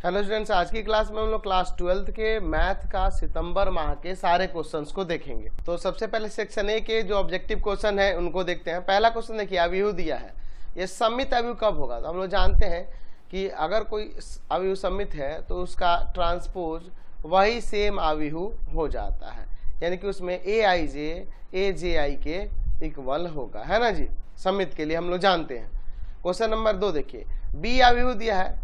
Hello students, आज की class में हम लोग क्लास 12th के मैथ का सितंबर माह के सारे क्वेश्चंस को देखेंगे। तो सबसे पहले सेक्शन ए के जो ऑब्जेक्टिव क्वेश्चन है उनको देखते हैं। पहला क्वेश्चन देखिए, अवयव दिया है, ये सम्मित अवयव कब होगा। तो हम लोग जानते हैं कि अगर कोई अवयव सम्मित है तो उसका ट्रांसपोज वही सेम अवयव हो जाता है, यानी कि उसमें ए आई जे ए जे आई के इक्वल होगा, है ना जी। सम्मित के लिए हम लोग जानते हैं। क्वेश्चन नंबर 2 देखिए, बी अवयव दिया है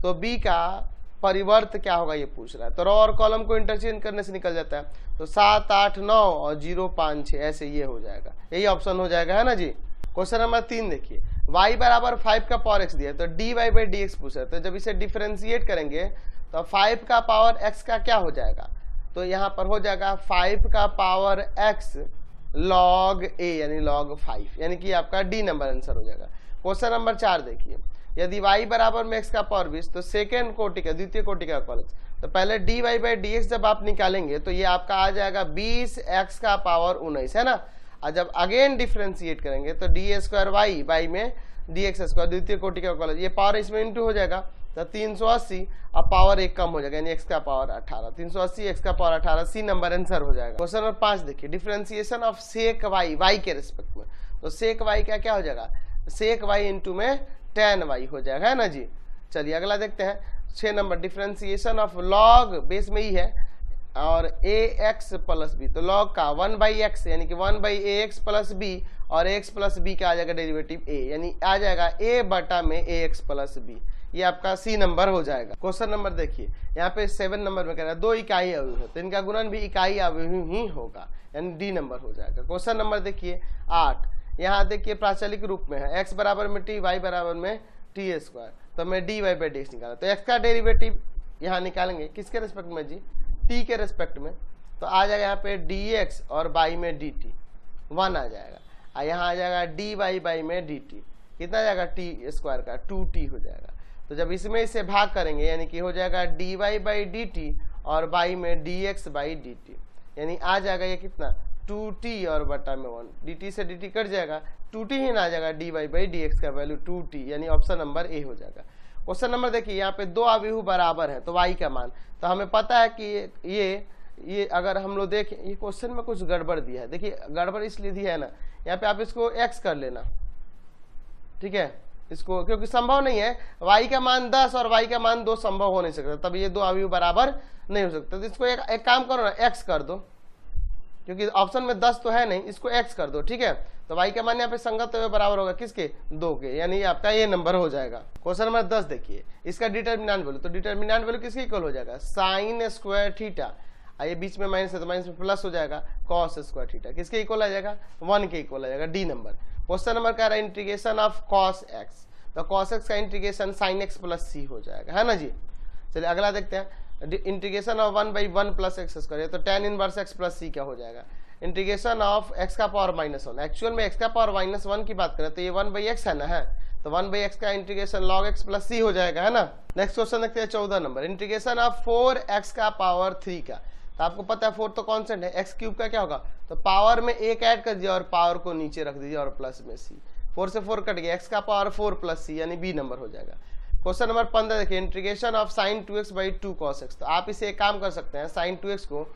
तो बी का परिवर्त क्या होगा ये पूछ रहा है। तो रो और कॉलम को इंटरचेंज करने से निकल जाता है, तो 7 8 9 और 0 5 6 ऐसे ये हो जाएगा, यही ऑप्शन हो जाएगा, है ना जी। क्वेश्चन नंबर 3 देखिए, y बराबर 5 का पावर x दिया है, तो dy बाई डी एक्स पूछ रहा है। तो जब इसे डिफ्रेंशिएट करेंगे तो 5 का पावर x का क्या हो जाएगा, तो यहाँ पर हो जाएगा 5 का पावर x log a यानी log 5, यानी कि आपका डी नंबर आंसर हो जाएगा। क्वेश्चन नंबर 4 देखिए, यदि y बराबर में x का पावर 20, तो सेकेंड कोटि का द्वितीय कोटि का कॉलेज, तो पहले dy बाई डी एक्स जब आप निकालेंगे तो ये आपका आ जाएगा 20x का पावर 19, है ना। और जब अगेन डिफ्रेंशिएट करेंगे तो डी स्क्वायर वाई बाई में डी एक्स स्क्वायर द्वितीय कोटि का कॉलेज, ये पावर इसमें इंटू हो जाएगा, तो 380 अब पावर एक कम हो जाएगा, यानी x का पावर 18, 380 x का पावर 18, सी नंबर आंसर हो जाएगा। क्वेश्चन नंबर 5 देखिए, differentiation of sec y, y के रिस्पेक्ट में, तो सेक वाई का क्या हो जाएगा, सेक वाई इंटू में tan y हो जाएगा, है ना जी। चलिए अगला देखते हैं 6 नंबर, डिफ्रेंशिएशन ऑफ log बेस में ही है और ax प्लस बी, तो log का 1 बाई एक्स यानी कि 1 by a x plus b, और ax प्लस बी का आ जाएगा डेरिवेटिव a, यानी आ जाएगा a बटा में ax प्लस बी, ये आपका सी नंबर हो जाएगा। क्वेश्चन नंबर देखिए, यहाँ पे 7 नंबर में कह रहा है 2 इकाई अवयव है, तो इनका गुणन भी इकाई अवयव ही होगा, यानी डी नंबर हो जाएगा। क्वेश्चन नंबर देखिए 8, यहाँ देखिए प्राचलिक रूप में है, x बराबर में t, y बराबर में टी स्क्वायर, तो मैं dy बाई डी एक्स निकाला, तो x का डेरिवेटिव यहाँ निकालेंगे किसके रेस्पेक्ट में जी, t के रेस्पेक्ट में, तो आ जाएगा यहाँ पे dx और y में dt 1 आ जाएगा, और यहाँ आ जाएगा dy बाई में dt, कितना आ जाएगा t स्क्वायर का 2t हो जाएगा। तो जब इसमें इसे भाग करेंगे यानी कि हो जाएगा dy बाई dt और y में dx बाई dt, यानी आ जाएगा ये कितना 2t और बटा में 1, dt से dt कट जाएगा, 2t ही ना आ जाएगा, dy बाई डी एक्स का वैल्यू 2t, यानी ऑप्शन नंबर ए हो जाएगा। क्वेश्चन नंबर देखिए, यहाँ पे 2 अवयव बराबर है तो y का मान, तो हमें पता है कि ये अगर हम लोग देखें, ये क्वेश्चन में कुछ गड़बड़ दिया है, देखिए गड़बड़ इसलिए दिया है ना, यहाँ पे आप इसको x कर लेना, ठीक है, इसको, क्योंकि संभव नहीं है y का मान 10 और y का मान 2 संभव हो नहीं सकता, तब ये 2 अवयव बराबर नहीं हो सकता। तो इसको एक काम करो ना, x कर दो, क्योंकि ऑप्शन में 10 तो है नहीं, इसको x कर दो, ठीक है। तो y का मान यहाँ पे संगत बराबर होगा किसके, 2 के, यानी आपका ये नंबर हो जाएगा। क्वेश्चन नंबर 10 देखिए, इसका डिटर्मिनेंट वैल्यू, तो डिटर्मिनेंट वैल्यू किसके इक्वल हो जाएगा, साइन स्क्वायर थीटा, ये बीच में माइनस है तो माइनस में प्लस हो जाएगा, कॉस स्क्वायर थीटा किसके इक्वल आ जाएगा, 1 के इक्वल आ जाएगा, डी नंबर। क्वेश्चन नंबर कह रहा है इंटीग्रेशन ऑफ कॉस एक्स, तो कॉस एक्स का इंटीग्रेशन साइन एक्स प्लस सी हो जाएगा, है ना जी। चलिए अगला देखते हैं, integration of 1 by 1 plus x square, तो tan इनवर्स एक्स प्लस सी क्या हो जाएगा, इंटीग्रेशन ऑफ x का पावर -1, एक्चुअल में x का पावर -1 की बात करें तो ये 1 बाई एक्स है ना, है, तो 1 बाई एक्स का इंटीग्रेशन log x प्लस सी हो जाएगा, है ना। नेक्स्ट क्वेश्चन देखते हैं 14 नंबर, इंटीग्रेशन ऑफ 4x का पावर 3 का, तो आपको पता है 4 तो कांस्टेंट है, x क्यूब का क्या होगा, तो पावर में 1 ऐड कर दीजिए और पावर को नीचे रख दीजिए और प्लस में c, 4 से 4 कट गया, x का पावर 4 प्लस c, यानी बी नंबर हो जाएगा। क्वेश्चन नंबर 15 देखिए, integration of sign 2x by 2 cos x, तो आप इसे एक काम कर सकते हैं, साइन 2x को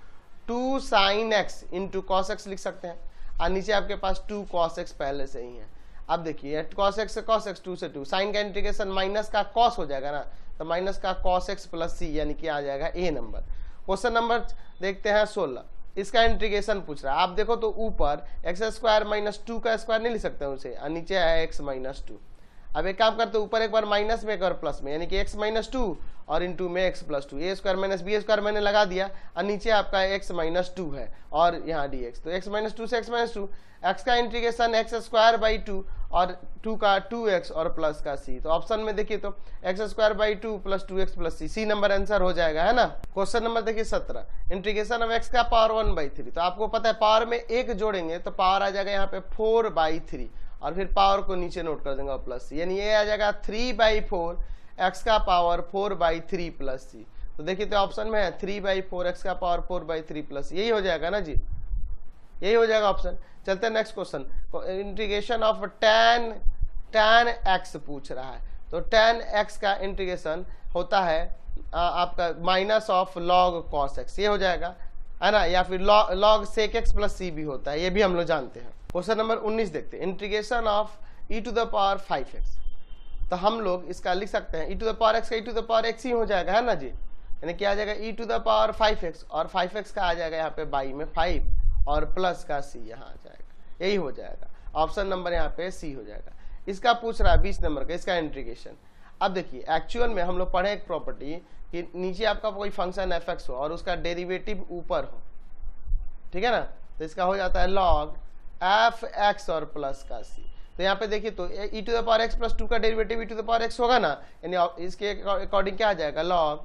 2 sine x into cos x लिख सकते हैं, और नीचे आपके पास 2 cos x पहले से ही है। अब देखिए cos x से cos x, 2 से 2, साइन का इंटीग्रेशन माइनस का cos हो जाएगा ना, तो माइनस का cos x प्लस सी, यानी कि आ जाएगा ए नंबर। क्वेश्चन नंबर देखते हैं 16, इसका इंटीग्रेशन पूछ रहा है, आप देखो तो ऊपर एक्स स्क्वायर माइनस 2 का स्क्वायर नहीं लिख सकते उसे, और नीचे है x माइनस 2। अब एक काम करते ऊपर एक बार माइनस में एक बार प्लस में, यानी कि x माइनस 2 और इंटू में x प्लस 2, ए स्क्वायर माइनस बी स्क्वायर मैंने लगा दिया, और नीचे आपका x माइनस 2 है और यहाँ dx, तो x माइनस 2 से x माइनस 2, x का इंटीग्रेशन एक्स स्क्वायर बाई 2 और 2 का 2x और प्लस का c, तो ऑप्शन में देखिए तो x square by 2 plus 2x plus c number answer हो जाएगा, है ना। क्वेश्चन नंबर देखिए 17, इंटीग्रेशन ऑफ x का पावर 1 बाई 3, तो आपको पता है पावर में 1 जोड़ेंगे तो पावर आ जाएगा यहाँ पे 4 बाई 3, और फिर पावर को नीचे नोट कर देंगे और प्लस सी, यानी ये आ जाएगा 3 बाई 4 एक्स का पावर 4 बाई 3 प्लस सी। तो देखिए तो ऑप्शन में है 3 बाई 4 एक्स का पावर 4 बाई 3 प्लस, यही हो जाएगा ना जी, यही हो जाएगा ऑप्शन। चलते हैं next question, integration of tan x पूछ रहा है, तो tan x का इंटीग्रेशन होता है आपका minus of log cos x, ये हो जाएगा, है ना, या फिर लॉग सेक एक्स प्लस सी भी होता है, ये भी हम लोग जानते हैं। क्वेश्चन नंबर 19 देखते हैं, integration of e to the power 5x। तो हम लोग इसका लिख सकते हैं e to the power x का e to the power x ही हो जाएगा, है ना जी, यानी क्या आ जाएगा e to the power 5x, और 5x का आ जाएगा यहाँ पे बाई में 5 और प्लस का c यहाँ आ जाएगा, यही हो जाएगा। ऑप्शन नंबर यहाँ पे सी हो जाएगा। इसका पूछ रहा है 20 नंबर का, इसका इंटीग्रेशन। अब देखिए एक्चुअल में हम लोग पढ़े एक प्रॉपर्टी कि नीचे आपका कोई फंक्शन fx हो और उसका डेरिवेटिव ऊपर हो, ठीक है ना, तो इसका हो जाता है log fx और प्लस का c। तो यहाँ पे देखिए तो e to the power x plus 2 का derivative e to the power x होगा ना, यानी इसके अकॉर्डिंग क्या आ जाएगा log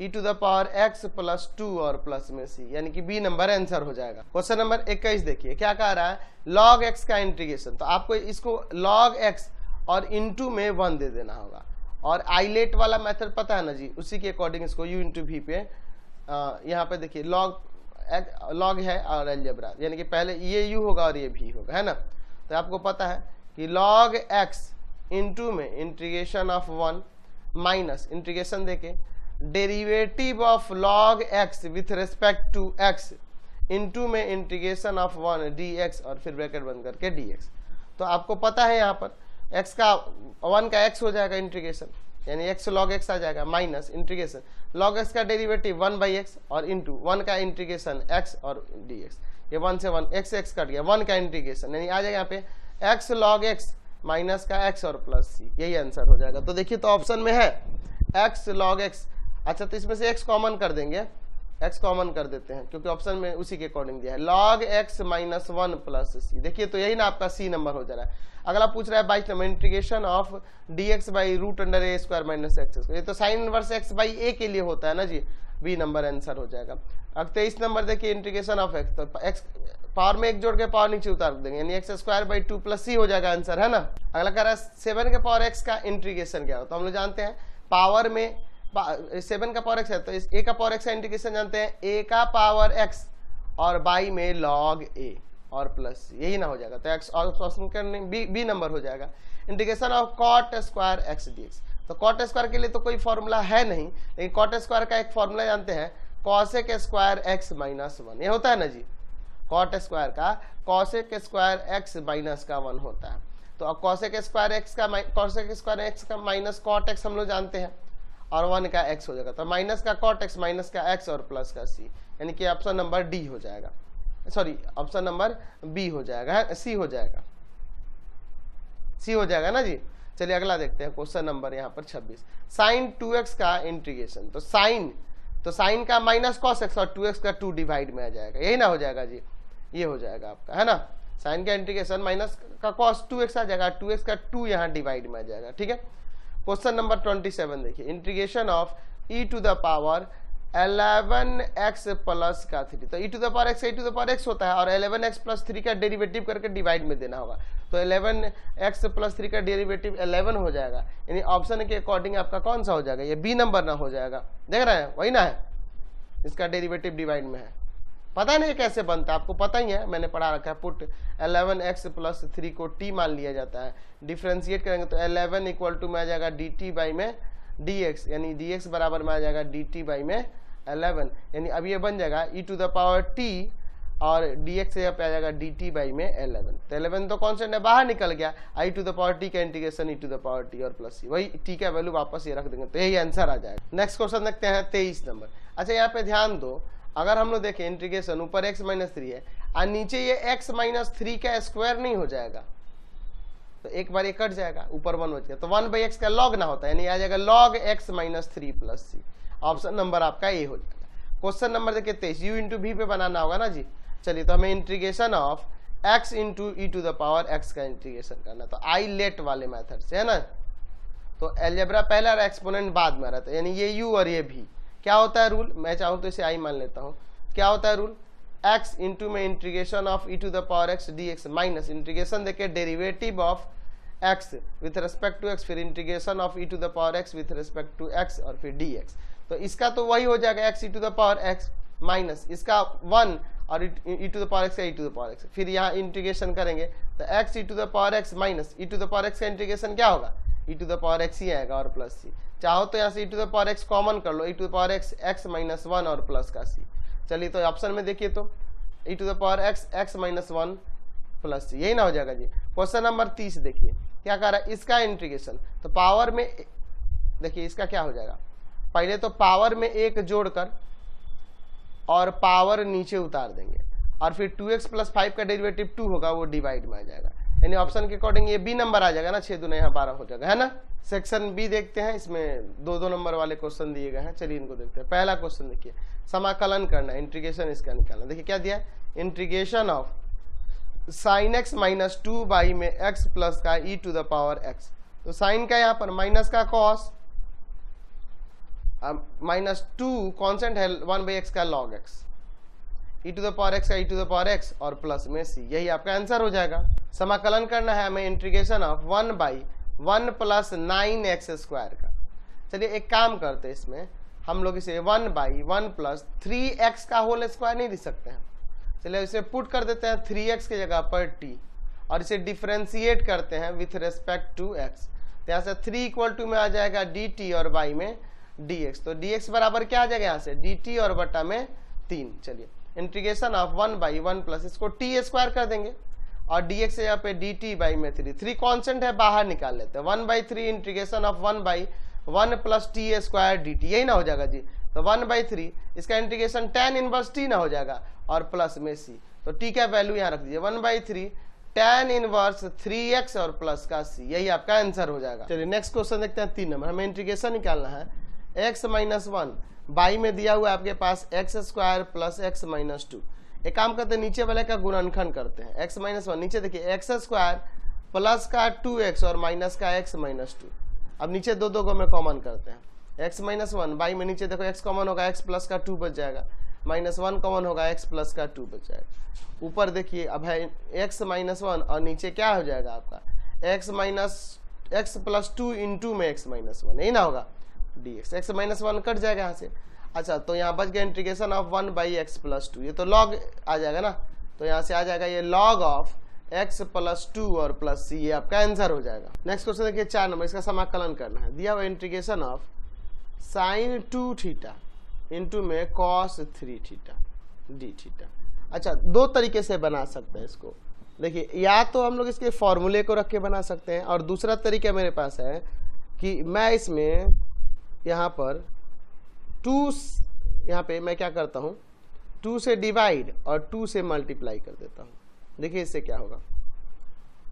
e to the power x plus 2 और प्लस में c, यानी कि बी नंबर आंसर हो जाएगा। क्वेश्चन नंबर 21 देखिए क्या कह रहा है, log x का इंटीग्रेशन। तो आपको इसको log x और इनटू में 1 दे देना होगा, और आइलेट वाला मेथड पता है ना जी, उसी के अकॉर्डिंग इसको u इंटू वी पे यहाँ पे देखिए log है और अलजेब्रा, यानी कि पहले ये u होगा और ये v होगा, है ना। तो आपको पता है कि log x इंटू में इंटीग्रेशन ऑफ 1 माइनस इंटीग्रेशन देके derivative of log x with respect to x into में इंटीग्रेशन ऑफ 1 dx और फिर ब्रैकेट बंद करके dx। तो आपको पता है यहाँ पर x का 1 का x हो जाएगा इंटीग्रेशन, यानी x log x आ जाएगा, माइनस इंटीग्रेशन log x का डेरिवेटिव 1/x और इंटू 1 का इंटीग्रेशन x और dx। ये 1 से 1 x कट गया, 1 का इंटीग्रेशन यानी आ जाएगा यहाँ पे x log x माइनस का x और प्लस c, यही आंसर हो जाएगा। तो देखिए तो ऑप्शन में है x log x। अच्छा तो इसमें से x कॉमन कर देंगे, x कॉमन कर देते हैं क्योंकि ऑप्शन में उसी के अकॉर्डिंग दिया है, log x minus 1 plus c। देखिए तो यही ना आपका c नंबर हो जा रहा है। अगला पूछ रहा है 22 number, integration of dx by root under a square minus x। ये तो sine inverse x by a के लिए होता है ना जी, बी नंबर आंसर हो जाएगा। अब 23 नंबर देखिए, इंटीग्रेशन ऑफ x, तो x पावर में 1 जोड़ के पावर नीचे उतार देंगे, यानी x square by 2 plus c हो जाएगा आंसर, है ना। अगला कह रहा है 7 के पावर x का इंटीग्रेशन क्या हो, तो हम लोग जानते हैं पावर में 7 का पावर x है, तो इस a का पावर x का इंटीग्रेशन जानते हैं a का पावर x और बाई में log a और प्लस c, यही ना हो जाएगा। तो x और ऑप्शन करने बी नंबर हो जाएगा। Integration of cot square x dx, तो cot स्क्वायर के लिए तो कोई फॉर्मूला है नहीं, लेकिन cot स्क्वायर का एक फॉर्मूला जानते हैं, cosec स्क्वायर x माइनस 1, ये होता है ना जी, cot स्क्वायर का cosec स्क्वायर x माइनस का 1 होता है। तो अब cosec स्क्वायर x का माइनस cot x हम लोग जानते हैं, और 1 का x हो जाएगा, तो माइनस का cot x माइनस का x और प्लस का c, यानी कि ऑप्शन नंबर डी हो जाएगा, सॉरी ऑप्शन नंबर बी हो जाएगा, सी हो जाएगा, सी हो जाएगा ना जी। चलिए अगला देखते हैं क्वेश्चन नंबर यहाँ पर 26, साइन 2x का इंटीग्रेशन। तो साइन का माइनस कॉस एक्स और 2x का 2 डिवाइड में आ जाएगा, यही ना हो जाएगा जी, ये हो जाएगा आपका, है ना। साइन का इंटीग्रेशन माइनस का कॉस 2x आ जाएगा, 2x का 2 यहाँ डिवाइड में आ जाएगा, ठीक है। क्वेश्चन नंबर 27 देखिए, integration of e to the power 11x plus का 3। तो e to the power x e to the power x होता है, और 11x प्लस 3 का डेरिवेटिव करके डिवाइड में देना होगा, तो 11x प्लस 3 का डेरिवेटिव 11 हो जाएगा, यानी ऑप्शन के अकॉर्डिंग आपका कौन सा हो जाएगा, ये बी नंबर ना हो जाएगा, देख रहे हैं वही ना है, इसका डेरिवेटिव डिवाइड में है। पता नहीं कैसे बनता है, आपको पता ही है, मैंने पढ़ा रखा है, पुट 11x प्लस 3 को t मान लिया जाता है, डिफ्रेंशिएट करेंगे तो 11 इक्वल टू में आ जाएगा dt बाई में dx, यानी dx बराबर में आ जाएगा dt बाई में 11, यानी अब ये बन जाएगा e to the power t और dx यहाँ पे आ जाएगा dt बाई में 11। तो 11 तो कॉन्स्टेंट है, बाहर निकल गया, i to the power t का integration e to the power t और प्लस c, वही t का वैल्यू वापस ये रख देंगे, तो यही आंसर आ जाएगा। नेक्स्ट क्वेश्चन देखते हैं 23 नंबर। अच्छा यहाँ पे ध्यान दो, अगर हम लोग देखें इंटीग्रेशन ऊपर x माइनस 3 है और नीचे ये x माइनस 3 का स्क्वायर नहीं हो जाएगा, तो एक बार ये कट जाएगा, ऊपर 1 बच गया, तो 1/x का log ना होता है, यानी आ जाएगा log x minus 3 plus c। Option number आपका ए हो जाएगा। क्वेश्चन नंबर देखिए 23, u इंटू v पे बनाना होगा ना जी। चलिए तो हमें integration of x into e to the power x का इंटीग्रेशन करना, तो आई लेट वाले मेथड से, है ना। तो एलजेब्रा पहला और एक्सपोनेंट बाद में आ रहा था, यानी ये u और ये v। क्या होता है रूल, मैं चाहूँ तो इसे आई मान लेता हूँ, क्या होता है रूल, x इंटू में integration of e to the power x dx minus integration देखे derivative of x with respect to x, फिर integration of e to the power x with respect to x और फिर dx। तो इसका तो वही हो जाएगा x e to the power x minus इसका 1 और e to the power x का e to the power x, फिर यहाँ इंटीग्रेशन करेंगे तो x e to the power x minus e to the power x का इंटीग्रेशन क्या होगा, e to the power x ही आएगा और प्लस सी। चाहो तो यहाँ से e to the power x common कर लो, e to the power x x minus one और प्लस का सी। चलिए तो ऑप्शन में देखिए तो e to the power x x minus one plus C, यही ना हो जाएगा जी। क्वेश्चन नंबर 30 देखिए क्या कह रहा है, इसका इंटीग्रेशन। तो पावर में देखिए इसका क्या हो जाएगा, पहले तो पावर में एक जोड़कर और पावर नीचे उतार देंगे और फिर 2x प्लस 5 का डेरिवेटिव 2 होगा, वो डिवाइड में आ जाएगा। यानी ऑप्शन के अकॉर्डिंग ये बी नंबर आ जाएगा ना, 6 दूना यहाँ 12 हो जाएगा, है ना। सेक्शन बी देखते हैं, इसमें 2-2 नंबर वाले क्वेश्चन दिए गए हैं। चलिए इनको देखते हैं। पहला क्वेश्चन देखिए, समाकलन करना, इंटीग्रेशन इसका निकालना। देखिए क्या दिया है, integration of sine x minus 2 by में एक्स प्लस का e to the power x. तो साइन का यहाँ पर माइनस का कॉस, माइनस 2 कॉन्स्टेंट है 1 बाई एक्स का log x, e to the power x का e to the power x और प्लस में सी, यही आपका आंसर हो जाएगा। समाकलन करना है हमें integration of 1 by 1 plus 9x square का। चलिए एक काम करते हैं, इसमें हम लोग इसे 1 बाई 1 प्लस 3x का होल स्क्वायर नहीं लिख सकते हैं। चलिए इसे पुट कर देते हैं 3x की जगह पर t और इसे डिफ्रेंशिएट करते हैं विथ रेस्पेक्ट टू x। तो यहाँ से 3 इक्वल टू में आ जाएगा dt और y में dx। तो dx बराबर क्या आ जाएगा यहाँ से, dt और बटा में 3। चलिए इंटीग्रेशन ऑफ 1 बाई 1 प्लस इसको t स्क्वायर कर देंगे और dx से यहाँ पे dt बाई में 3 कॉन्स्टेंट है, बाहर निकाल लेते हैं। 1 by 3 integration of 1 by 1 plus T square dt, यही ना हो जाएगा जी। तो 1 बाई 3 इसका इंटीग्रेशन tan इनवर्स t ना हो जाएगा और प्लस में c। तो t का वैल्यू यहाँ रख दीजिए 1 बाई 3 tan इनवर्स 3x और प्लस का c, यही आपका आंसर हो जाएगा। चलिए नेक्स्ट क्वेश्चन देखते हैं 3 नंबर। हमें इंटीग्रेशन निकालना है x माइनस 1 बाई में दिया हुआ है आपके पास x square plus x minus 2। एक काम करते हैं, नीचे वाले का गुणनखंड करते हैं। x माइनस 1 नीचे देखिए एक्स स्क्वायर प्लस का 2x और माइनस का x माइनस 2। अब नीचे दो को में कॉमन करते हैं। x माइनस 1 बाई में नीचे देखो x कॉमन होगा, x प्लस का 2 बच जाएगा, माइनस 1 कॉमन होगा, x प्लस का 2 बच जाएगा। ऊपर देखिए अब है x माइनस 1 और नीचे क्या हो जाएगा आपका x प्लस 2 इंटू में x माइनस 1, यही ना होगा dx। x माइनस 1 कट जाएगा यहाँ से। अच्छा तो यहाँ बच गया integration of 1 by x plus 2, ये तो लॉग आ जाएगा ना, तो यहाँ से आ जाएगा ये लॉग ऑफ x प्लस 2 और प्लस c, ये आपका आंसर हो जाएगा। नेक्स्ट क्वेश्चन देखिए 4 नंबर, इसका समाकलन करना है। दिया हुआ integration of sign 2 theta into में कॉस 3 थीटा डी थीटा। अच्छा 2 तरीके से बना सकते हैं इसको। देखिए या तो हम लोग इसके फॉर्मूले को रख के बना सकते हैं और दूसरा तरीका मेरे पास है कि मैं इसमें यहाँ पर 2 यहाँ पे मैं क्या करता हूँ, 2 से डिवाइड और 2 से मल्टीप्लाई कर देता हूँ। देखिए इससे क्या होगा,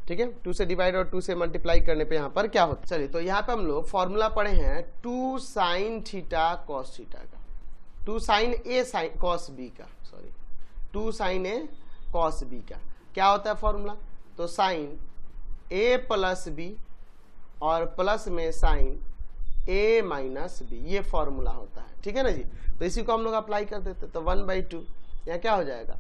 ठीक है। 2 से डिवाइड और 2 से मल्टीप्लाई करने पे यहाँ पर क्या होता है। चलिए तो यहाँ पे हम लोग फॉर्मूला पढ़े हैं 2 साइन थीटा कॉस थीटा का, 2 साइन ए साइन कॉस बी का, सॉरी 2 साइन ए कॉस बी का क्या होता है फॉर्मूला। तो साइन ए प्लस बी और प्लस में साइन a माइनस बी, ये फॉर्मूला होता है, ठीक है ना जी। तो इसी को हम लोग अप्लाई कर देते हैं। तो 1 बाई 2 यहाँ क्या हो जाएगा,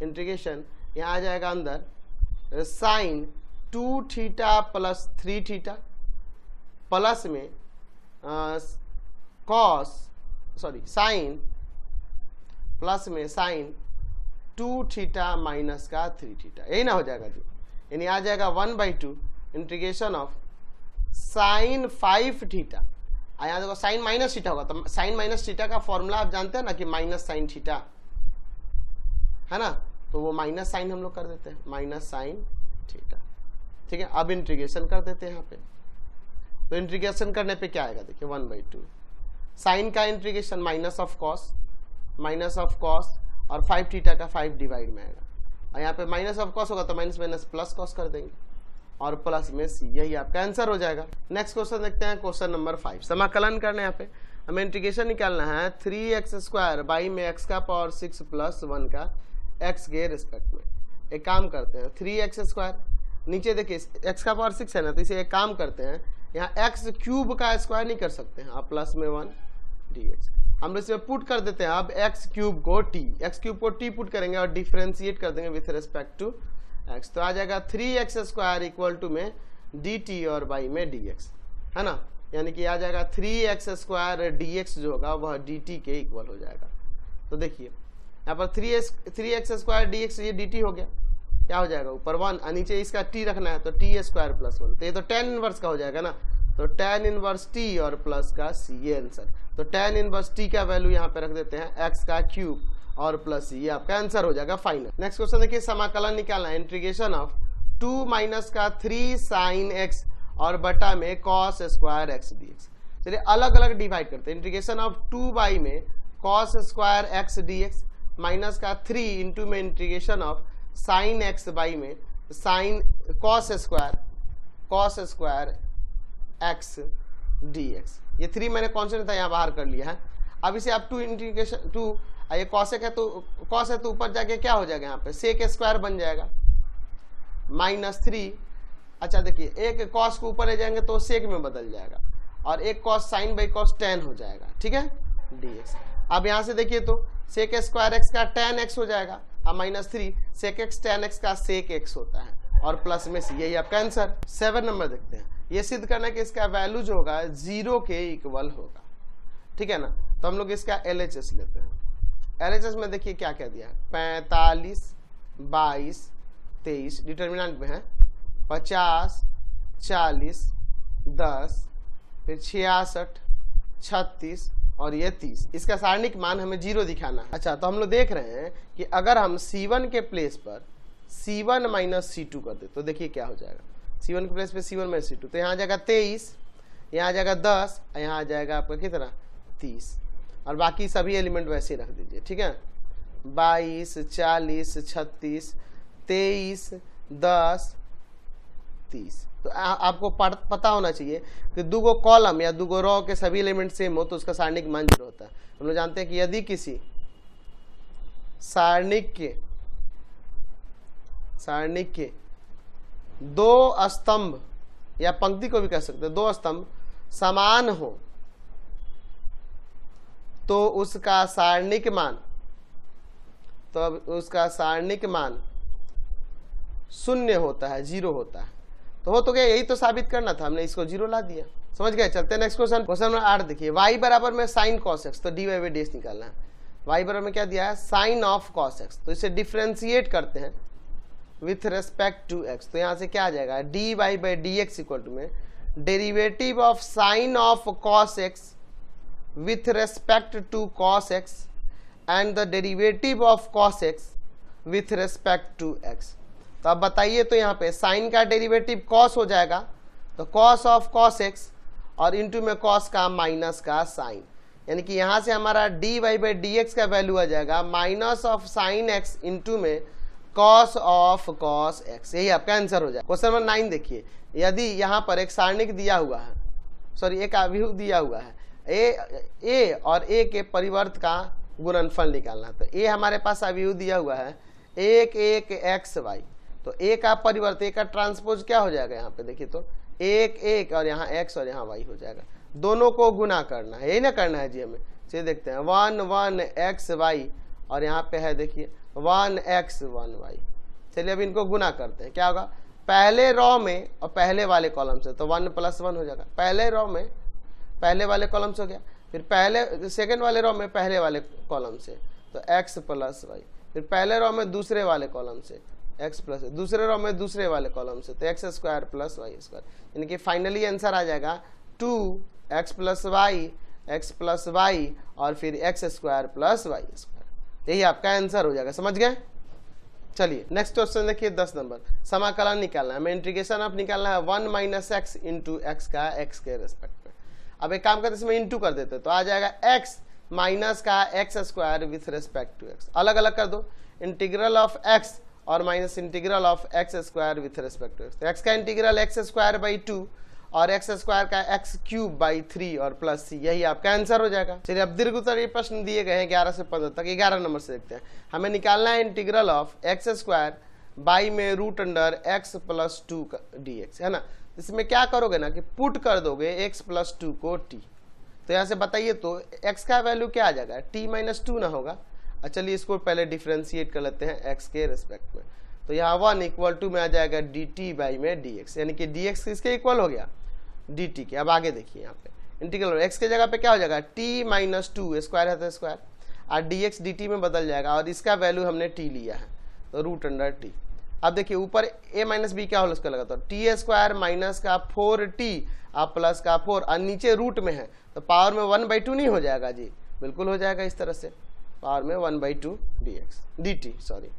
इंटीग्रेशन यहाँ आ जाएगा अंदर sine 2 theta plus 3 theta plus में साइन प्लस में साइन 2 थीटा माइनस का 3 थीटा, यही ना हो जाएगा जी। यानी आ जाएगा 1 by 2 integration of sign 5 theta. यहाँ देखो साइन माइनस थीटा होगा, तो साइन माइनस थीटा का फॉर्मूला आप जानते हैं ना कि माइनस साइन थीटा है ना, तो वो माइनस साइन हम लोग कर देते हैं, माइनस साइन थीटा, ठीक है। अब इंटीग्रेशन कर देते हैं यहाँ पे। तो इंटीग्रेशन करने पे क्या आएगा, देखिए 1 बाई 2 साइन का इंटीग्रेशन माइनस ऑफ कॉस और 5 थीटा का 5 डिवाइड में आएगा, और यहाँ पे माइनस ऑफ कॉस होगा तो माइनस माइनस प्लस कॉस कर देंगे और प्लस में सी, यही आपका आंसर हो जाएगा। नेक्स्ट क्वेश्चन देखते हैं, क्वेश्चन नंबर 5। समाकलन करना है यहाँ पे हमें इंटीग्रेशन निकालना है 3x स्क्वायर बाई में x का पावर 6 प्लस 1 का x के रिस्पेक्ट में। एक काम करते हैं 3x स्क्वायर, नीचे देखिए x का पावर 6 है ना, तो इसे एक काम करते हैं यहाँ x क्यूब का स्क्वायर नहीं कर सकते हैं, आप प्लस में 1 dx हम लोग इसमें पुट कर देते हैं। अब x क्यूब को t पुट करेंगे और डिफ्रेंशिएट कर देंगे विथ रिस्पेक्ट टू x, तो आ जाएगा 3x स्क्वायर इक्वल टू में dt और बाई में dx, है ना। यानी कि आ जाएगा 3x स्क्वायर dx जो होगा वह dt के इक्वल हो जाएगा। तो देखिए यहाँ पर 3x स्क्वायर dx, ये dt हो गया, क्या हो जाएगा ऊपर 1 और नीचे इसका t रखना है तो t स्क्वायर प्लस 1, तो ये तो tan इनवर्स का हो जाएगा ना। तो tan इनवर्स t और प्लस का c, ये आंसर। तो tan इनवर्स t का वैल्यू यहाँ पे रख देते हैं x का क्यूब और प्लस c, ये आपका आंसर हो जाएगा फाइनल। नेक्स्ट क्वेश्चन देखिए, समाकलन निकालना है, इंटीग्रेशन ऑफ 2 माइनस का 3 साइन x और बटा में cos स्क्वायर x dx। चलिए अलग अलग डिवाइड करते हैं। इंटीग्रेशन ऑफ 2 बाई में cos square x dx minus का 3 इंटू में integration of sine x by में sine cos square x dx। ये 3 मैंने कॉन्स्टेंट था यहाँ बाहर कर लिया है। अब इसे आप 2 इंटीग्रेशन 2, ये cosec है तो cos है तो ऊपर जाके क्या हो जाएगा यहाँ पे sec स्क्वायर बन जाएगा माइनस 3। अच्छा देखिए, एक cos को ऊपर ले जाएंगे तो sec में बदल जाएगा और एक cos sin by cos tan हो जाएगा, ठीक है, dx। अब यहाँ से देखिए तो sec स्क्वायर x का tan x हो जाएगा, अब minus 3 sec x tan x का sec x होता है और प्लस में c, यही आपका आंसर। 7 नंबर देखते हैं, ये सिद्ध करना है कि इसका वैल्यू जो होगा 0 के इक्वल होगा, ठीक है ना। तो हम लोग इसका LHS लेते हैं। LHS में देखिए क्या क्या दिया है, 45 22 23 डिटर्मिनेंट में है, 50 40 10 फिर 66 36 और ये 30। इसका सारणिक मान हमें 0 दिखाना है। अच्छा, तो हम लोग देख रहे हैं कि अगर हम C1 के प्लेस पर C1 माइनस C2 कर दे तो देखिए क्या हो जाएगा। C1 के प्लेस पे C1 माइनस C2, तो यहाँ आ जाएगा 23, यहाँ आ जाएगा 10, यहाँ आ जाएगा आपका कितना 30, और बाकी सभी एलिमेंट वैसे ही रख दीजिए, ठीक है। 22 40 36 23 10 30। तो आपको पता होना चाहिए कि दूगो कॉलम या दूगो रो के सभी एलिमेंट सेम हो तो उसका सारणिक मान 0 होता है। हम लोग जानते हैं कि यदि किसी सारणिक के 2 स्तंभ या पंक्ति को भी कह सकते हैं, 2 स्तंभ समान हो तो उसका सारणिक मान 0 होता है, 0 होता है। तो हो तो गया, यही तो साबित करना था, हमने इसको 0 ला दिया, समझ गए। चलते हैं नेक्स्ट क्वेश्चन। क्वेश्चन नंबर 8 देखिए, y बराबर में साइन cos x, तो dy बाई dx निकालना है। y बराबर में क्या दिया है, साइन ऑफ cos x, तो इसे डिफ्रेंशिएट करते हैं विथ रेस्पेक्ट टू x। तो यहाँ से क्या आ जाएगा, dy by dx equal to में derivative of sine of cos x with respect to cos x and the derivative of cos x with respect to x। तो अब बताइए, तो यहाँ पे साइन का डेरिवेटिव cos हो जाएगा, तो cos ऑफ cos x और इंटू में cos का माइनस का साइन, यानी कि यहाँ से हमारा dy बाई dx का वैल्यू आ जाएगा minus of sine x into में cos ऑफ cos x, यही आपका आंसर हो जाएगा। क्वेश्चन नंबर 9 देखिए, यदि यहाँ पर एक सारणिक दिया हुआ है, सॉरी एक अभिव्यक्ति दिया हुआ है, a और a के परिवर्त का गुणनफल निकालना, तो a हमारे पास अभिव्यक्ति दिया हुआ है 1 1 xy, तो a का परिवर्त, a का ट्रांसपोज क्या हो जाएगा, यहाँ पे देखिए तो 1 1 और यहाँ x और यहाँ y हो जाएगा। दोनों को गुना करना है, यही ना करना है जी हमें। चलिए देखते हैं, 1 1 xy और यहाँ पे है देखिए 1 x 1 y। चलिए अब इनको गुना करते हैं, क्या होगा, पहले रो में और पहले वाले कॉलम से, तो 1 + 1 हो जाएगा। पहले रो में पहले वाले कॉलम से हो गया, फिर पहले सेकंड वाले रो में पहले वाले कॉलम से, तो x + y, फिर पहले रो में दूसरे वाले कॉलम से x प्लस, दूसरे रो में दूसरे वाले कॉलम से, तो x square plus y square, यानी कि फाइनली आंसर आ जाएगा 2x प्लस वाई और फिर x square plus y square, यही आपका आंसर हो जाएगा, समझ गए। चलिए नेक्स्ट क्वेश्चन देखिए, 10 नंबर, समाकलन निकालना है, हमें इंटीग्रेशन ऑफ निकालना है 1 माइनस x इंटू एक्स का x के रेस्पेक्ट में। अब एक काम करते इसमें इंटू कर देते, तो आ जाएगा x माइनस का x square with respect to x, अलग अलग कर दो, इंटीग्रल ऑफ x और minus integral of x square with respect to x। तो x का इंटीग्रल x स्क्वायर बाई 2 और x स्क्वायर का x क्यूब बाई 3 और प्लस c, यही आपका आंसर हो जाएगा। चलिए अब दीर्घ उत्तरीय प्रश्न दिए गए हैं 11 से 15 तक, 11 नंबर से देखते हैं। हमें निकालना है integral of x square by में root under x plus 2 dx, है ना। इसमें क्या करोगे ना कि पुट कर दोगे x प्लस 2 को t, तो यहाँ से बताइए तो x का वैल्यू क्या आ जाएगा, t माइनस 2 ना होगा। चलिए इसको पहले डिफ्रेंशिएट कर लेते हैं x के रेस्पेक्ट में, तो यहाँ 1 इक्वल टू में आ जाएगा dt बाई में dx, यानी कि dx किसके इक्वल हो गया, dt के। अब आगे देखिए यहाँ पे इंटीग्रल x के जगह पे क्या हो जाएगा, t माइनस 2 स्क्वायर है तो स्क्वायर, और dx dt में बदल जाएगा, और इसका वैल्यू हमने t लिया है तो रूट अंडर t। अब देखिए ऊपर a माइनस बी क्या होल उसका लगा, तो टी स्क्वायर माइनस का 4t अब प्लस का 4 और नीचे रूट में है तो पावर में 1/2 नहीं हो जाएगा जी, बिल्कुल हो जाएगा इस तरह से, पावर में 1/2 dt सॉरी।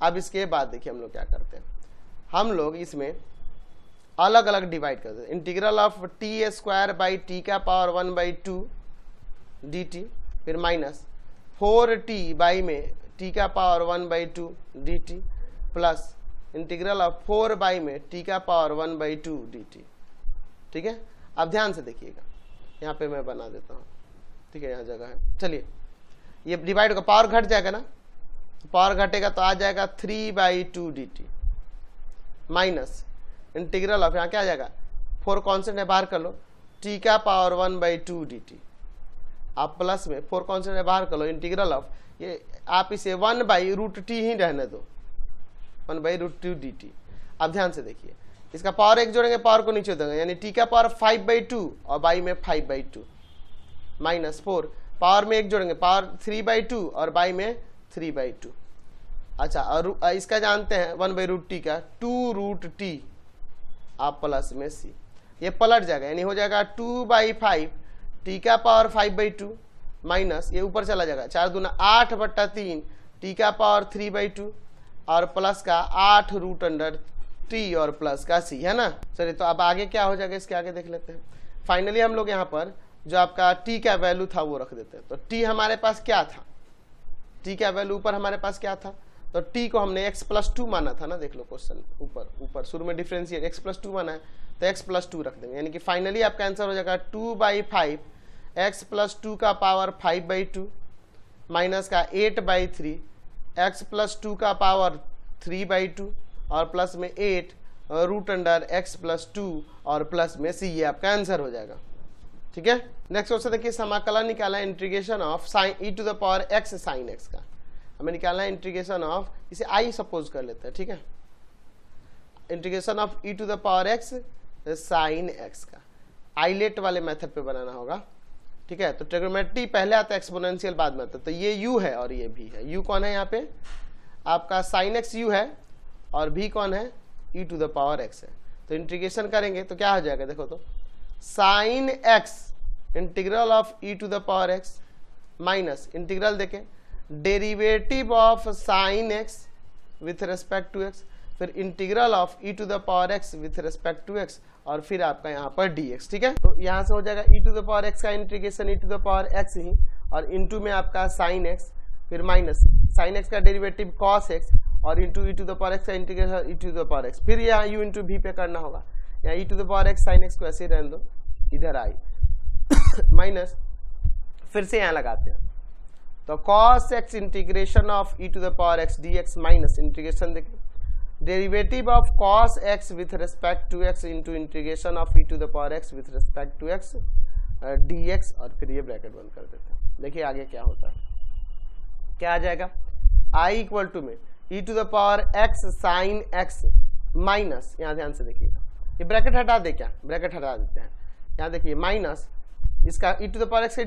अब इसके बाद देखिए हम लोग क्या करते हैं, हम लोग इसमें अलग अलग डिवाइड करते हैं। Integral of T square by T का पावर 1/2 dt, फिर माइनस 4t बाई में टी का power 1/2 dt plus integral of 4 by में टी का पावर 1/2 dt। ठीक है, अब ध्यान से देखिएगा, यहाँ पे मैं बना देता हूँ, ठीक है, यहाँ जगह है। चलिए ये डिवाइड का पावर घट जाएगा ना, पावर घटेगा तो आ जाएगा 3/2 dt माइनस इंटीग्रल ऑफ, यहाँ क्या आ जाएगा 4 कॉन्स्टेंट है बाहर कर लो, टी का पावर 1/2 dt आप प्लस में 4 कॉन्स्टेंट है बाहर कर लो, इंटीग्रल ऑफ ये आप इसे 1/√t ही रहने दो, 1/√2 dt। अब ध्यान से देखिए, इसका पावर एक जोड़ेंगे, पावर को नीचे देंगे, यानी टी का पावर 5/2 और बाई में 5/2 माइनस 4 पावर में एक जोड़ेंगे, पावर 3/2 और बाई में 3/2। अच्छा, और इसका जानते हैं 1/√t का 2√t आप प्लस में c, ये पलट जाएगा, यानी हो जाएगा 2/5 टी का पावर 5/2 माइनस ये ऊपर चला जाएगा 4 दूना 8/3 टी का पावर 3/2 और प्लस का 8√t और प्लस का c, है ना। चलिए तो अब आगे क्या हो जाएगा, इसके आगे देख लेते हैं। फाइनली हम लोग यहाँ पर जो आपका t का वैल्यू था वो रख देते हैं। तो t हमारे पास क्या था, t का वैल्यू ऊपर हमारे पास क्या था, तो t को हमने x+2 माना था ना, देख लो क्वेश्चन ऊपर शुरू में डिफरेंशिएट x+2 माना है तो x+2 रख देंगे, यानी कि फाइनली आपका आंसर हो जाएगा 2/5 x+2 का पावर 5/2 माइनस का 8/3 x+2 का पावर 3/2 और प्लस में 8√x+2 और प्लस में c, ये आपका आंसर हो जाएगा। ठीक है, नेक्स्ट क्वेश्चन देखिए, समाकलन निकाला integration of e⁻x sin x का, हमें निकालना है इंटीग्रेशन ऑफ, इसे i सपोज कर लेते हैं। ठीक है, integration of e⁻x sin x का आइलेट वाले मेथड पे बनाना होगा। ठीक है, तो ट्रिग्नोमेट्री पहले आता है, एक्सपोनेंशियल बाद में आता है, तो ये u है और ये v है। u कौन है यहाँ पे आपका sin x u है और v कौन है e⁻x है। तो इंटीग्रेशन करेंगे तो क्या हो जाएगा, देखो तो sin x integral of e⁻x minus integral देखें derivative of sin x with respect to x, फिर integral of e⁻x with respect to x और फिर आपका यहाँ पर dx। ठीक है, तो यहाँ से हो जाएगा e⁻x का इंटीग्रेशन e⁻x ही और इंटू में आपका sin x, फिर माइनस sin x का डेरिवेटिव cos x और इंटू e⁻x का इंटीग्रेशन e⁻x, फिर यहाँ u इंटू v पे करना होगा। यहाँ e⁻x sin x को ऐसे रहने दो, इधर आई माइनस फिर से यहाँ लगाते हैं, तो cos x integration of e⁻x dx minus integration देखिए derivative of cos x with respect to x into integration of e⁻x with respect to x dx और फिर ये ब्रैकेट बंद कर देते हैं। देखिए आगे क्या होता है, क्या आ जाएगा i इक्वल टू में e⁻x sin x माइनस, यहाँ ध्यान से देखिएगा, ये ब्रैकेट हटा दे, क्या ब्रैकेट हटा देते हैं, यहाँ देखिए माइनस इसका e⁻x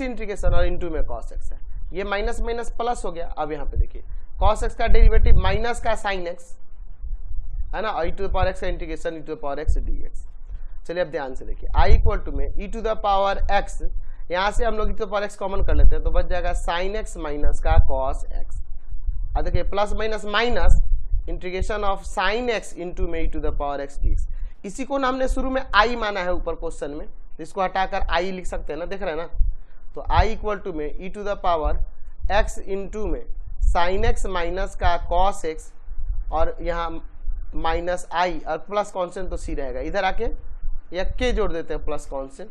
इंटीग्रेशन और इंटू में cos x है, ये माइनस माइनस प्लस हो गया। अब यहाँ पे देखिए cos x का डेरिवेटिव माइनस का sin x है ना, और e⁻x का इंटीग्रेशन e⁻x dx। चलिए अब ध्यान से देखिए i इक्वल टू में e⁻x, यहाँ से हम लोग e⁻x कॉमन कर लेते हैं तो बच जाएगा sin x माइनस का cos x। अब देखिए plus minus minus integration of sin x into में e⁻x dx, इसी को ना हमने शुरू में i माना है ऊपर क्वेश्चन में, इसको हटाकर i लिख सकते हैं ना, देख रहे हैं ना। तो i इक्वल टू में e⁻x इंटू में sin x माइनस का cos x और यहाँ माइनस i और प्लस कॉन्स्टेंट तो c रहेगा, इधर आके या के जोड़ देते हैं प्लस कॉन्स्टेंट।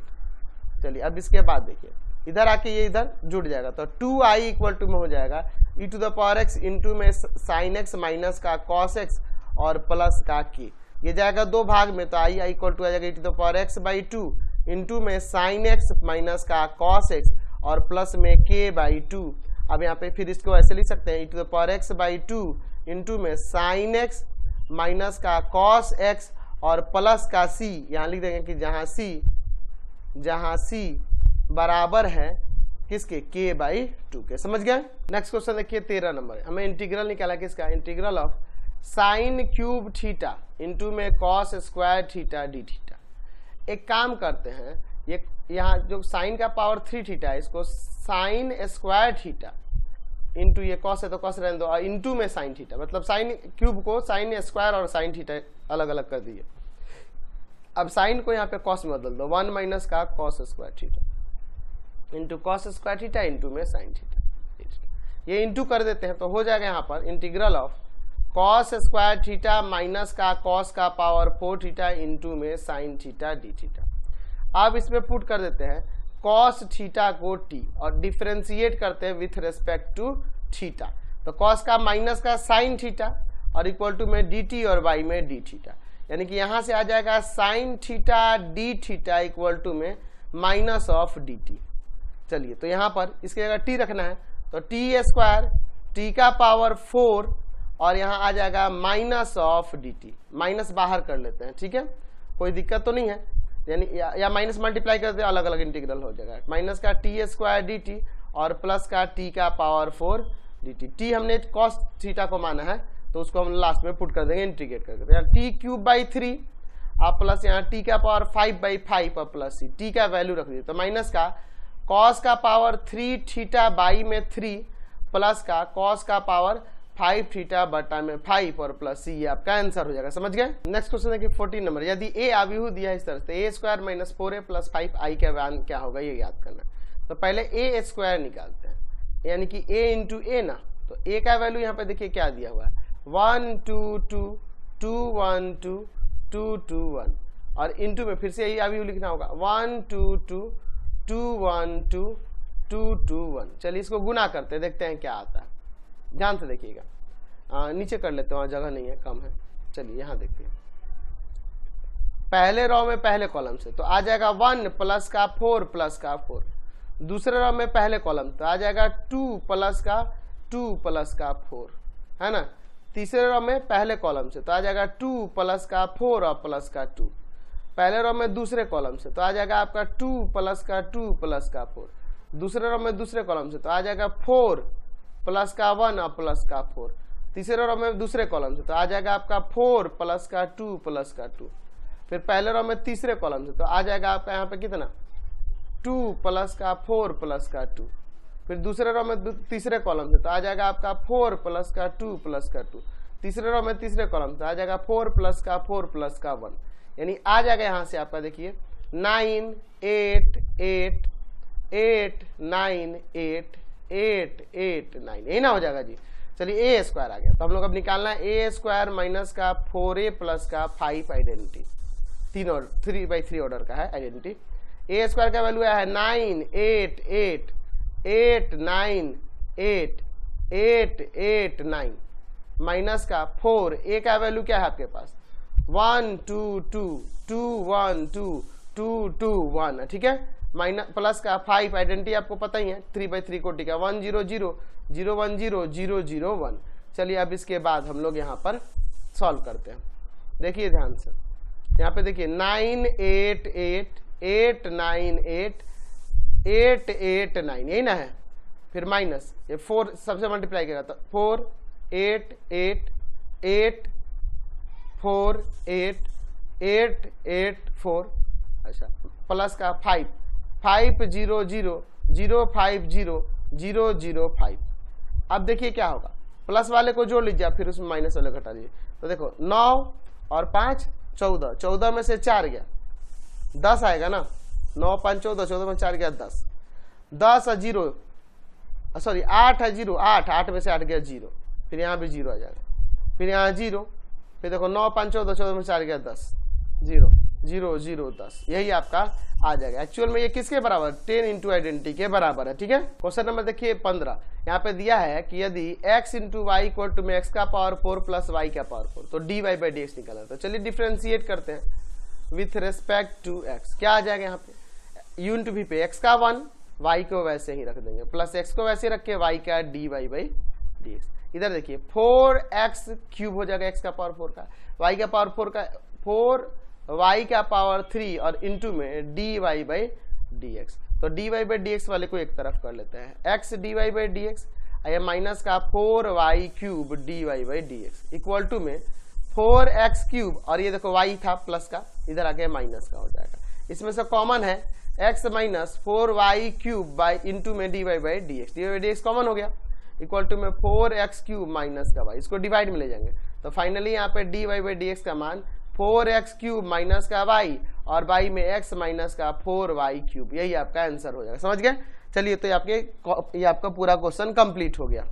चलिए अब इसके बाद देखिए इधर आके ये इधर जुड़ जाएगा, तो 2i इक्वल टू में हो जाएगा e⁻x इंटू में sin x माइनस का cos x और प्लस का k, ये जाएगा दो भाग में, तो i इक्वल टू आ जाएगा e⁻x/2 इंटू में sin x माइनस का cos x और प्लस में k/2। अब यहाँ पे फिर इसको ऐसे लिख सकते हैं e⁻x/2 इंटू में sin x माइनस का cos x और प्लस का c, यहाँ लिख देंगे कि जहाँ c बराबर है किसके k/2 के। समझ गए। नेक्स्ट क्वेश्चन देखिए 13 नंबर, हमें इंटीग्रल निकाला किसका, integral of sine cube theta into में cos square theta d theta. एक काम करते हैं, ये यहाँ जो साइन का पावर 3 थीटा है इसको साइन स्क्वायर थीटा इंटू, ये कॉस है तो कॉस रहने दो, और इंटू में साइन थीटा, मतलब साइन क्यूब को साइन स्क्वायर और साइन थीटा अलग अलग कर दिए। अब साइन को यहाँ पे कॉस में बदल दो, 1 माइनस का cos square theta into cos square theta into में साइन थीटा। ये इंटू कर देते हैं तो हो जाएगा यहाँ पर integral of cos square theta minus का कॉस का पावर 4 थीटा इंटू में साइन थीटा डी थीटा। अब इसमें पुट कर देते हैं कॉस थीटा को टी और डिफरेंशिएट करते हैं विथ रेस्पेक्ट टू थीटा, तो कॉस का माइनस का साइन थीटा और इक्वल टू में डी टी और बाई में डी थीटा, यानी कि यहां से आ जाएगा sine theta d theta equal to में माइनस ऑफ डी टी। चलिए तो यहां पर इसकी जगह टी रखना है तो टी स्क्वायर टी का पावर 4 और यहाँ आ जाएगा minus of d T, minus बाहर कर लेते हैं, ठीक है, कोई दिक्कत तो नहीं है, यानी या माइनस मल्टीप्लाई करते हैं अलग अलग इंटीग्रल हो जाएगा, माइनस का टी स्क्वायर डी टी और प्लस का टी का पावर 4 डी टी। टी हमने कॉस थीटा को माना है तो उसको हम लास्ट में पुट कर देंगे इंटीग्रेट करके, यहाँ टी क्यूब बाई 3 आप प्लस यहाँ टी का पावर 5 बाई 5 और प्लस सी, टी का वैल्यू रख दीजिए तो माइनस का कॉस का पावर 3 थीटा बाई में 3 प्लस का कॉस का पावर 5 थीटा बटा में 5 और प्लस सी, ये आपका आंसर हो जाएगा। समझ गए। नेक्स्ट क्वेश्चन है कि 14 नंबर, यदि ए आव्यूह दिया है इस तरह से ए square minus 4a plus 5i का मान क्या होगा ये याद करना है। तो पहले ए स्क्वायर निकालते हैं, यानी कि a इंटू ए ना, तो a का वैल्यू यहाँ पे देखिए क्या दिया हुआ है 1 2 2 2 1 2 2 2 1 और इंटू में फिर से यही आव्यूह लिखना होगा 1 2 2 2 1 2 2 2 1। चलिए इसको गुना करते हैं, देखते हैं क्या आता है, ध्यान से देखिएगा, नीचे कर लेते हैं, वहाँ जगह नहीं है, कम है। चलिए यहाँ देखिए पहले रो में पहले कॉलम से तो आ जाएगा 1 प्लस का 4 प्लस का 4, दूसरे रो में पहले कॉलम तो आ जाएगा 2 प्लस का 2 प्लस का 4, है ना। तीसरे रो में पहले कॉलम से तो आ जाएगा 2 प्लस का 4 और प्लस का 2, पहले रो में दूसरे कॉलम से तो आ जाएगा आपका 2 प्लस का 2 प्लस का 4, दूसरे रो में दूसरे कॉलम से तो आ जाएगा 4 प्लस का 1 और प्लस का 4, तीसरे रो में दूसरे कॉलम से तो आ जाएगा आपका 4 प्लस का 2 प्लस का 2, फिर पहले रो में तीसरे कॉलम से तो आ जाएगा आपका यहाँ पे कितना 2 प्लस का 4 प्लस का 2, फिर दूसरे रो में तीसरे कॉलम से तो आ जाएगा आपका 4 प्लस का 2 प्लस का 2, तीसरे रो में तीसरे कॉलम से आ जाएगा 4 प्लस का 4 प्लस का 1, यानी आ जाएगा यहाँ से आपका देखिए 9 8 8 8 9 8 8 8 9, यही ना हो जाएगा जी। चलिए ए स्क्वायर आ गया तो हम लोग अब निकालना है ए स्क्वायर माइनस का 4a प्लस का 5 आइडेंटिटी, 3/3 ऑर्डर का है आइडेंटिटी। ए स्क्वायर का वैल्यू है 9 8 8 8 9 8 8 8 9 माइनस का 4, ए का वैल्यू क्या है आपके पास 1 2 2 2 1 2 2 2 1, ठीक है, माइनस प्लस का 5 आइडेंटिटी आपको पता ही है 3/3 कोटि का 1 0 0 0 1 0 0 0 1। चलिए अब इसके बाद हम लोग यहाँ पर सॉल्व करते हैं, देखिए ध्यान से, यहाँ पे देखिए 9 8 8 8 9 8 8 8 9, यही ना है, फिर माइनस ये 4 सबसे मल्टीप्लाई करेगा तो 4 8 8 8 4 8 8 8 4, अच्छा प्लस का 5 5 0 0 0 5 0 0 0 5। अब देखिए क्या होगा, प्लस वाले को जोड़ लीजिए फिर उसमें माइनस वाले घटा लीजिए, तो देखो 9 और 5 14, 14 में से 4 गया 10 आएगा ना, 9 5 14, 14 में 4 गया 10, 10 और 0 सॉरी 8 है 0 8, 8 में से 8 गया 0, फिर यहाँ भी 0 आ जाएगा, फिर यहाँ 0, फिर देखो 9 5 14, 14 में 4 गया 10 0 0 0 10, यही आपका आ जाएगा। एक्चुअल में ये किसके बराबर 10 इंटू आइडेंटिटी के बराबर है, ठीक है। क्वेश्चन नंबर देखिए 15, यहाँ पे दिया है कि यदि x into y equal to में x का पावर 4 प्लस y का पावर 4 तो dy बाई dx निकालना, तो चलिए डिफ्रेंशिएट करते हैं विथ रेस्पेक्ट टू x, क्या आ जाएगा यहाँ पे u इंटू वी पे x का 1 y को वैसे ही रख देंगे प्लस x को वैसे रख के y का dy बाई dx। इधर देखिए 4x क्यूब हो जाएगा x का पावर 4 का, y का पावर 4 का 4 y का पावर 3 और इंटू में dy बाई dx, तो dy बाई dx वाले को एक तरफ कर लेते हैं, x dy बाई dx ये माइनस का 4y cube dy by d x equal to में 4x क्यूब, और ये देखो y था प्लस का, इधर आके माइनस का हो जाएगा। इसमें से कॉमन है x minus 4y cube by into में dy by d x common हो गया, इक्वल टू में 4x क्यूब माइनस का y, इसको डिवाइड में ले जाएंगे तो फाइनली यहाँ पे dy बाई डी एक्स का मान 4x क्यूब माइनस का y, और y में x माइनस का 4y क्यूब, यही आपका आंसर हो जाएगा। समझ गए? चलिए, तो ये आपका पूरा क्वेश्चन कंप्लीट हो गया।